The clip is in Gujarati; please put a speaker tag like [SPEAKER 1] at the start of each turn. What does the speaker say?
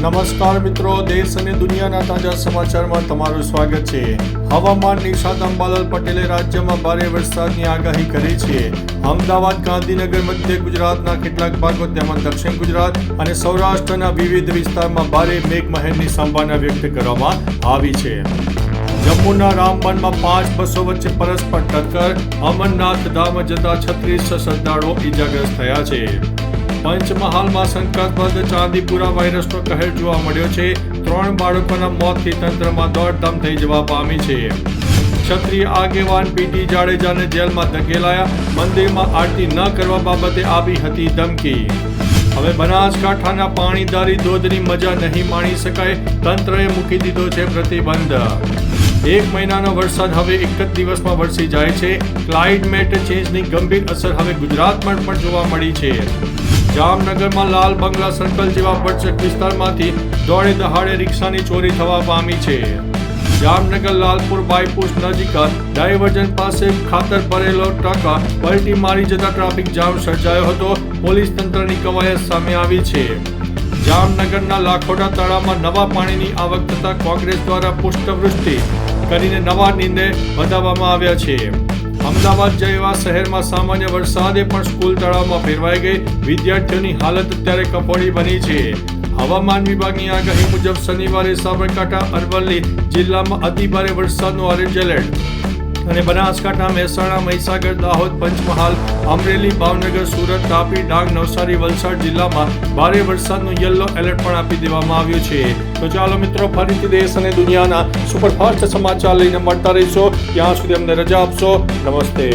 [SPEAKER 1] નમસ્કાર મિત્રો, દેશ અને દુનિયાના તાજા સમાચારમાં તમારું સ્વાગત છે। હવામાન નિષ્ણાત અંબાલાલ પટેલે રાજ્યમાં ભારે વરસાદની આગાહી કરી છે। અમદાવાદ, ગાંધીનગર, મધ્ય ગુજરાતના કેટલાક ભાગો તેમજ દક્ષિણ ગુજરાત અને સૌરાષ્ટ્રના વિવિધ વિસ્તારમાં ભારે મેઘમહેરની સંભાવના વ્યક્ત કરવામાં આવી છે। જમ્મુના રામબનમાં 5 બસો વચ્ચે પરસ્પર ટક્કર, અમરનાથ ધામ જતા 36 શ્રદ્ધાળુઓ ઈજાગ્રસ્ત થયા છે। પંચમહાલમાં શંકાસ્પદ ચાંદીપુરા વાયરસનો કહેર જોવા મળ્યો છે। 3 બાળકોના મોતથી તંત્રમાં દોડધામ થઈ જવા પામી છે। ક્ષત્રિય આગેવાન પીટી જાડેજાને જેલમાં ધકેલાયા, મંદિરમાં આરતી ન કરવા બાબતે આવી હતી ધમકી। હવે બનાસકાંઠાના પાણીદારી ધોધની મજા નહીં માણી શકાય, તંત્રએ મૂકી દીધો છે પ્રતિબંધ। 1 મહિનાનો વરસાદ હવે એક જ દિવસમાં વરસી જાય છે। ક્લાઇમેટ ચેન્જની ગંભીર અસર હવે ગુજરાતમાં પણ જોવા મળી છે। જામનગરમાં લાલ બંગલા સર્કલ જેવા ભરચક વિસ્તારમાંથી દોડે દહાડે રિક્ષાની ચોરી થવા પામી છે। જામનગર લાલપુર બાયપાસ નજીક ડાયવર્ઝન પાસે ખાતર ભરેલો ટ્રક પલટી મારી જતા ટ્રાફિક જામ સર્જાયો હતો। પોલીસ તંત્રની કવાયત સામે આવી છે। જામનગરના લાખોટા તળાવમાં નવા પાણીની આવક થતા કોંગ્રેસ દ્વારા પુષ્પવૃષ્ટિ કરીને નવા નિર્ણય વધારવામાં આવ્યા છે। અમદાવાદ જેવા શહેરમાં સામાન્ય વરસાદે પણ સ્કૂલ તળાવમાં ફેરવાઈ ગઈ, વિદ્યાર્થીઓની હાલત અત્યારે કફોડી બની છે। હવામાન વિભાગની આગાહી મુજબ શનિવારે સાબરકાંઠા, અરવલ્લી જિલ્લામાં અતિભારે વરસાદનું ઓરેન્જ એલર્ટ અને બનાસકાંઠા, મહેસાણા, મહીસાગર, દાહોદ, પંચમહાલ, અમરેલી, ભાવનગર, સુરત, તાપી, ડાંગ, નવસારી, વલસાડ જિલ્લામાં ભારે વરસાદનું યલો એલર્ટ પણ આપી દેવામાં આવ્યું છે। તો ચાલો મિત્રો, ફરીથી દેશ અને દુનિયાના સુપરફાસ્ટ સમાચાર લઈને મળતા રહીશો। ત્યાં સુધી અમને રજા આપશો। નમસ્તે।